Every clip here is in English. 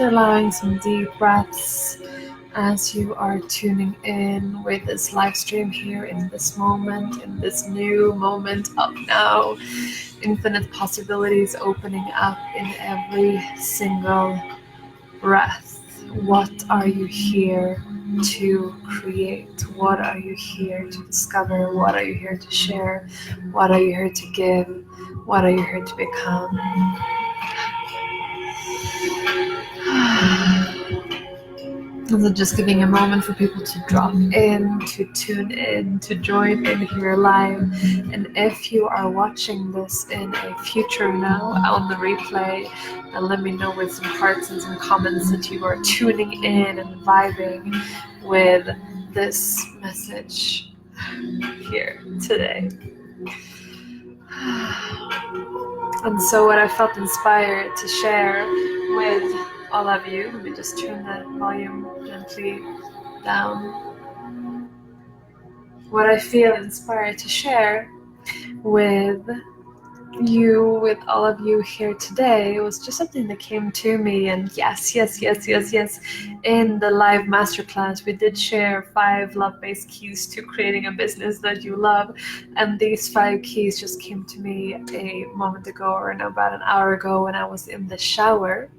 allowing some deep breaths as you are tuning in with this live stream here in this moment, in this new moment of now. Infinite possibilities opening up in every single breath. What are you here to create? What are you here to discover? What are you here to share? What are you here to give? What are you here to become? And so just giving a moment for people to drop in, to tune in, to join in here live. And if you are watching this in a future now on the replay, then let me know with some hearts and some comments that you are tuning in and vibing with this message here today. And so what I felt inspired to share with all of you, let me just turn that volume gently down. What I feel inspired to share with you, with all of you here today, was just something that came to me. And yes, in the live masterclass we did share 5 love-based keys to creating a business that you love, and these 5 keys just came to me a moment ago, or about an hour ago, when I was in the shower.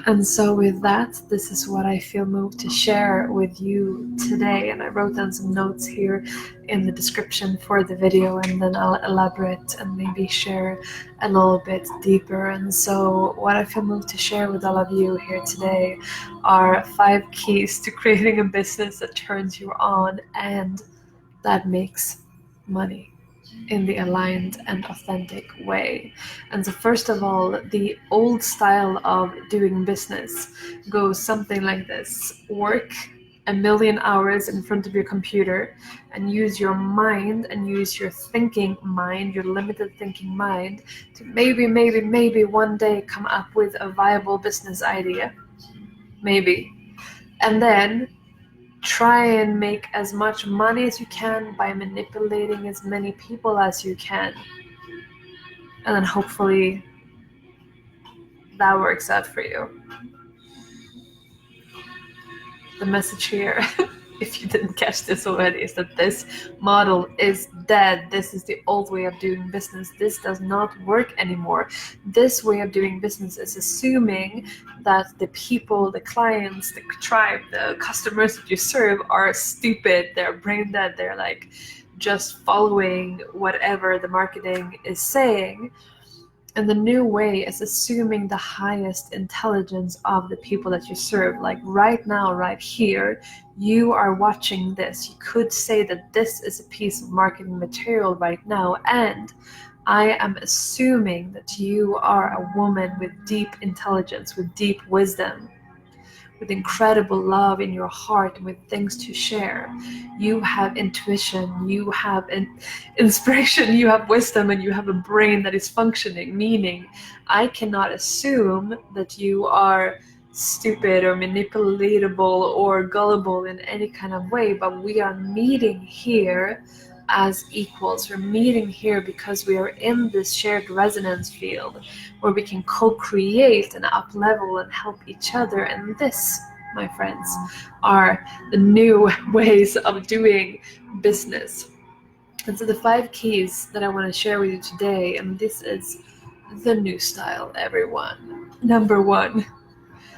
And so with that, this is what I feel moved to share with you today. And I wrote down some notes here in the description for the video, and then I'll elaborate and maybe share a little bit deeper. And so what I feel moved to share with all of you here today are 5 keys to creating a business that turns you on and that makes money in the aligned and authentic way. And so first of all, the old style of doing business goes something like this: work 1,000,000 hours in front of your computer and use your mind and use your thinking mind, your limited thinking mind, to maybe one day come up with a viable business idea. Maybe. And then try and make as much money as you can by manipulating as many people as you can. And then hopefully that works out for you. The message here, if you didn't catch this already, is that this model is dead. This is the old way of doing business. This does not work anymore. This way of doing business is assuming that the people, the clients, the tribe, the customers that you serve are stupid. They're brain dead. They're like just following whatever the marketing is saying. And the new way is assuming the highest intelligence of the people that you serve. Like right now, right here, you are watching this. You could say that this is a piece of marketing material right now, and I am assuming that you are a woman with deep intelligence, with deep wisdom, with incredible love in your heart, with things to share. You have intuition, you have inspiration, you have wisdom, and you have a brain that is functioning, meaning I cannot assume that you are stupid or manipulatable or gullible in any kind of way, but we are meeting here as equals. We're meeting here because we are in this shared resonance field where we can co-create and up-level and help each other. And this, my friends, are the new ways of doing business. And so the 5 keys that I want to share with you today, and this is the new style, everyone. Number 1,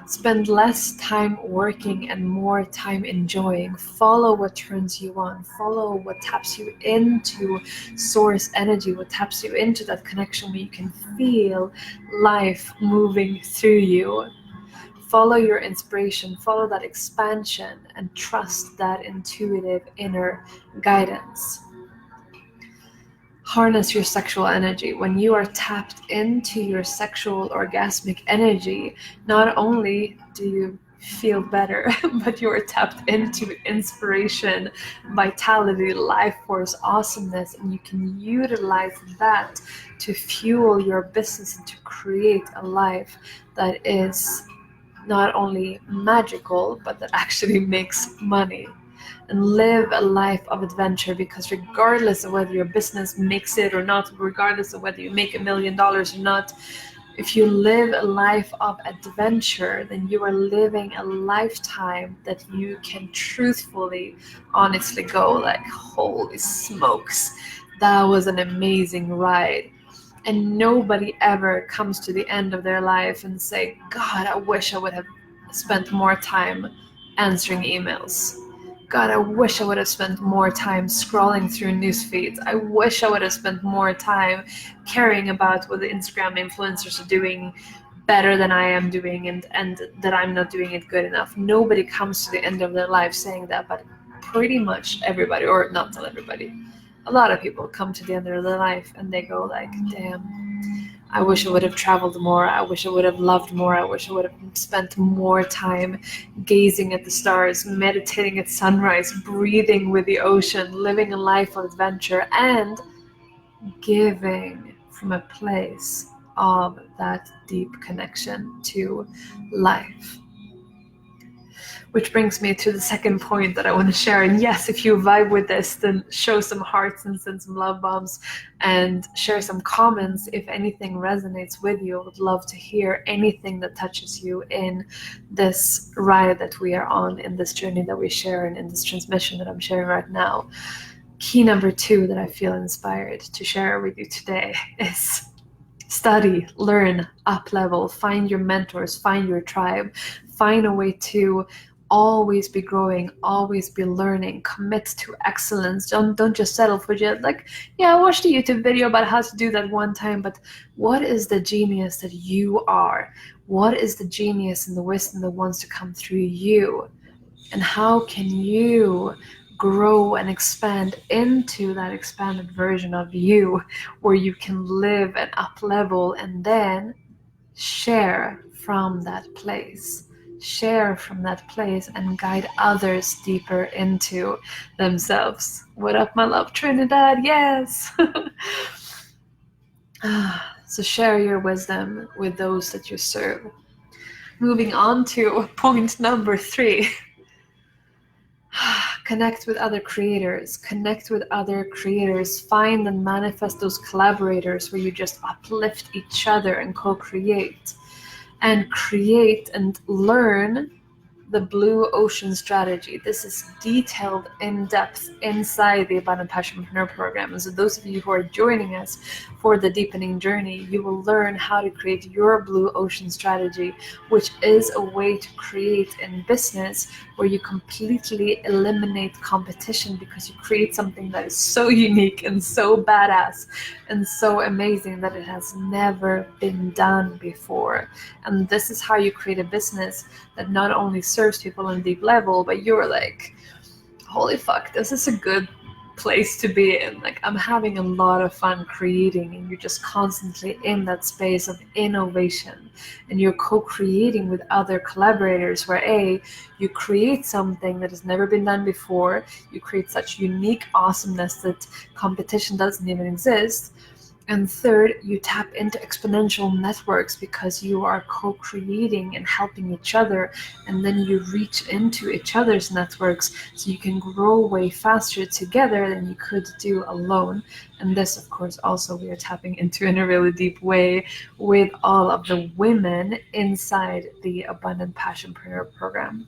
spend less time working and more time enjoying. Follow what turns you on. Follow what taps you into source energy, what taps you into that connection where you can feel life moving through you. Follow your inspiration, follow that expansion, and trust that intuitive inner guidance. Harness your sexual energy. When you are tapped into your sexual orgasmic energy, not only do you feel better, but you are tapped into inspiration, vitality, life force, awesomeness, and you can utilize that to fuel your business and to create a life that is not only magical, but that actually makes money. And live a life of adventure, because regardless of whether your business makes it or not, regardless of whether you make $1 million or not, If you live a life of adventure, then you are living a lifetime that you can truthfully, honestly go like, holy smokes, that was an amazing ride. And nobody ever comes to the end of their life and say, God, I wish I would have spent more time answering emails. God, I wish I would have spent more time scrolling through news feeds. I wish I would have spent more time caring about what the Instagram influencers are doing better than I am doing, and that I'm not doing it good enough. Nobody comes to the end of their life saying that, but pretty much everybody, or not everybody, a lot of people come to the end of their life and they go like, damn, I wish I would have traveled more. I wish I would have loved more. I wish I would have spent more time gazing at the stars, meditating at sunrise, breathing with the ocean, living a life of adventure, and giving from a place of that deep connection to life. Which brings me to the second point that I want to share. And yes, if you vibe with this, then show some hearts and send some love bombs and share some comments if anything resonates with you. I would love to hear anything that touches you in this ride that we are on, in this journey that we share, and in this transmission that I'm sharing right now. Key number 2 that I feel inspired to share with you today is study, learn, up-level, find your mentors, find your tribe, find a way to always be growing, always be learning, commit to excellence. Don't just settle for just like, yeah, I watched a YouTube video about how to do that one time, but what is the genius that you are? What is the genius and the wisdom that wants to come through you? And how can you grow and expand into that expanded version of you, where you can live and up level and then share from that place? Share from that place and guide others deeper into themselves. What up, my love Trinidad? Yes. So share your wisdom with those that you serve. Moving on to point number 3. Connect with other creators. Connect with other creators. Find and manifest those collaborators where you just uplift each other and co-create. And create and learn the blue ocean strategy. This is detailed in depth inside the Abundant Passionpreneur program. And so those of you who are joining us for the deepening journey, you will learn how to create your blue ocean strategy, which is a way to create in business where you completely eliminate competition, because you create something that is so unique and so badass and so amazing that it has never been done before. And this is how you create a business that not only serves people on a deep level, but you're like, holy fuck, this is a good place to be in. Like, I'm having a lot of fun creating, and you're just constantly in that space of innovation, and you're co-creating with other collaborators where you create something that has never been done before. You create such unique awesomeness that competition doesn't even exist. And third, you tap into exponential networks because you are co-creating and helping each other, and then you reach into each other's networks so you can grow way faster together than you could do alone. And this, of course, also we are tapping into in a really deep way with all of the women inside the Abundant Passionpreneur program.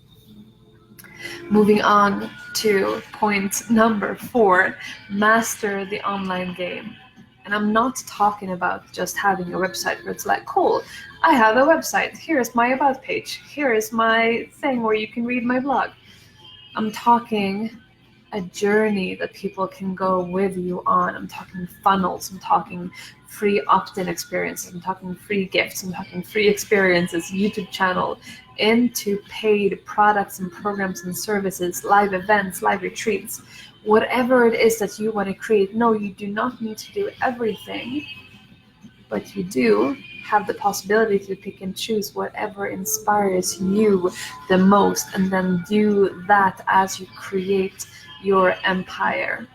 Moving on to point number 4, master the online game. And I'm not talking about just having a website where it's like, cool, I have a website. Here's my about page. Here is my thing where you can read my blog. I'm talking a journey that people can go with you on. I'm talking funnels. I'm talking free opt-in experiences. I'm talking free gifts. I'm talking free experiences, YouTube channel, into paid products and programs and services, live events, live retreats. Whatever it is that you want to create. No, you do not need to do everything, but you do have the possibility to pick and choose whatever inspires you the most, and then do that as you create your empire.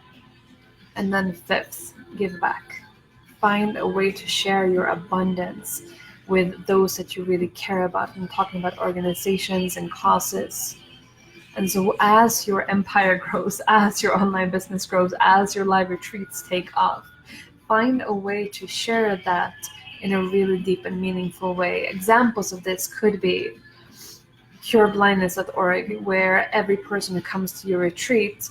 And then 5th, give back. Find a way to share your abundance with those that you really care about. I'm talking about organizations and causes. And so as your empire grows, as your online business grows, as your live retreats take off, find a way to share that in a really deep and meaningful way. Examples of this could be cureblindness.org, where every person who comes to your retreat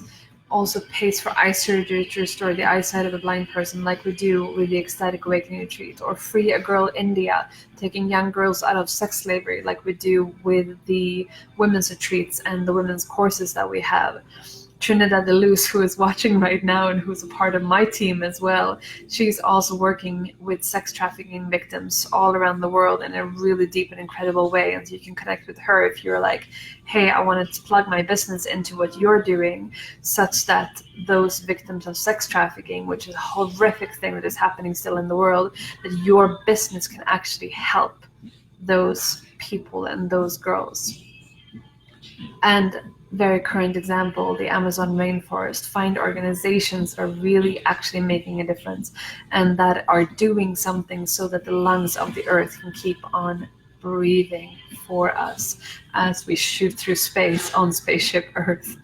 also pays for eye surgery to restore the eyesight of a blind person, like we do with the Ecstatic Awakening Retreat, or Free a Girl India, taking young girls out of sex slavery, like we do with the women's retreats and the women's courses that we have. Trinidad Deleuze, who is watching right now and who's a part of my team as well, she's also working with sex trafficking victims all around the world in a really deep and incredible way. And so you can connect with her if you're like, hey, I wanted to plug my business into what you're doing, such that those victims of sex trafficking, which is a horrific thing that is happening still in the world, that your business can actually help those people and those girls. And very current example, the Amazon rainforest. Find organizations that are really actually making a difference and that are doing something so that the lungs of the earth can keep on breathing for us as we shoot through space on spaceship Earth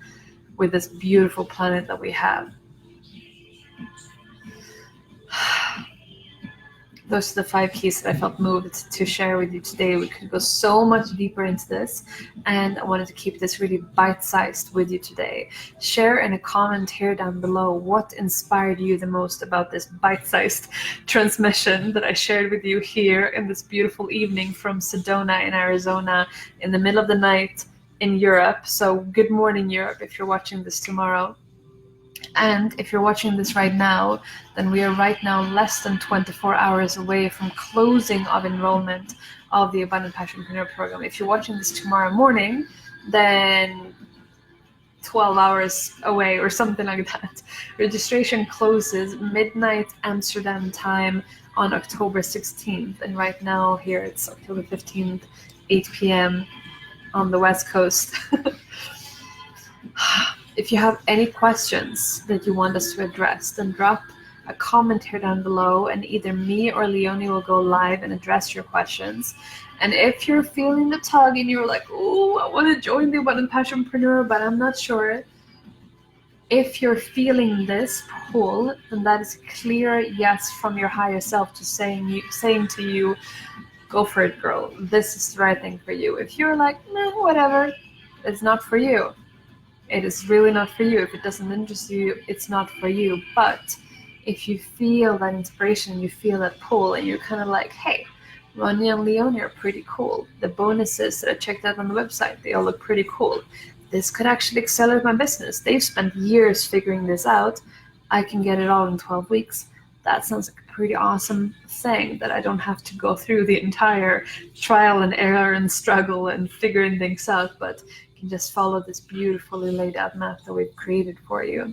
with this beautiful planet that we have. Those are the 5 keys that I felt moved to share with you today. We could go so much deeper into this, and I wanted to keep this really bite-sized with you today. Share in a comment here down below what inspired you the most about this bite-sized transmission that I shared with you here in this beautiful evening from Sedona in Arizona in the middle of the night in Europe. So good morning, Europe, if you're watching this tomorrow. And if you're watching this right now, then we are right now less than 24 hours away from closing of enrollment of the Abundant Passionpreneur program. If you're watching this tomorrow morning, then 12 hours away or something like that. Registration closes midnight Amsterdam time on October 16th. And right now here it's October 15th, 8 p.m. on the West Coast. If you have any questions that you want us to address, then drop a comment here down below and either me or Leonie will go live and address your questions. And if you're feeling the tug and you're like, oh, I want to join the Abundant Passionpreneur, but I'm not sure. If you're feeling this pull, then that is a clear yes from your higher self to saying to you, go for it, girl. This is the right thing for you. If you're like, nah, whatever, it's not for you. It is really not for you. If it doesn't interest you, it's not for you. But if you feel that inspiration, you feel that pull, and you're kind of like, hey, Ronnie and Leonie are pretty cool. The bonuses that I checked out on the website, they all look pretty cool. This could actually accelerate my business. They've spent years figuring this out. I can get it all in 12 weeks. That sounds like a pretty awesome thing that I don't have to go through the entire trial and error and struggle and figuring things out, but can just follow this beautifully laid out map that we've created for you.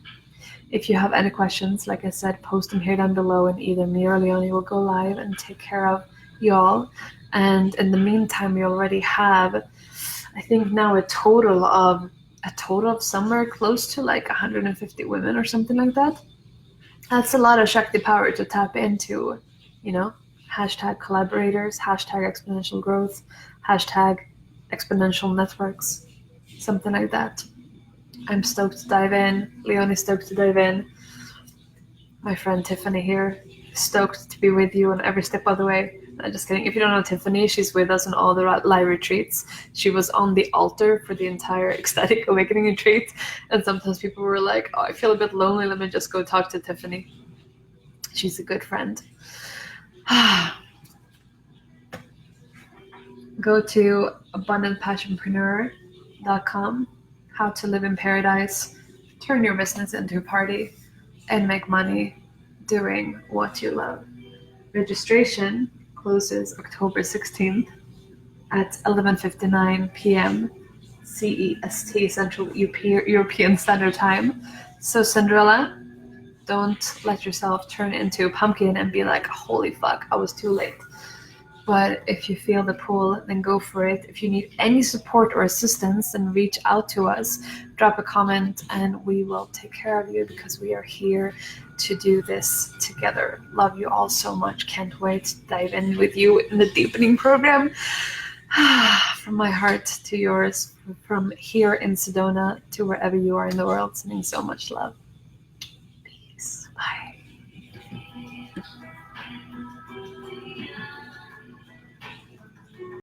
If you have any questions, like I said, post them here down below and either me or Leonie will go live and take care of y'all. And in the meantime, we already have, I think now a total of somewhere close to like 150 women or something like that. That's a lot of Shakti power to tap into, you know, hashtag collaborators, hashtag exponential growth, hashtag exponential networks. Something like that. I'm stoked to dive in. Leonie's stoked to dive in. My friend Tiffany here, stoked to be with you on every step of the way. I'm just kidding. If you don't know Tiffany, she's with us on all the live retreats. She was on the altar for the entire Ecstatic Awakening retreat. And sometimes people were like, oh, I feel a bit lonely. Let me just go talk to Tiffany. She's a good friend. Go to abundantpassionpreneur.com, how to live in paradise, turn your business into a party, and make money doing what you love. Registration closes October 16th at 11:59 p.m. CEST, Central European Standard Time. So Cinderella, don't let yourself turn into a pumpkin and be like, holy fuck, I was too late. But if you feel the pull, then go for it. If you need any support or assistance, then reach out to us. Drop a comment and we will take care of you because we are here to do this together. Love you all so much. Can't wait to dive in with you in the deepening program. From my heart to yours, from here in Sedona to wherever you are in the world, sending so much love. Peace. Bye.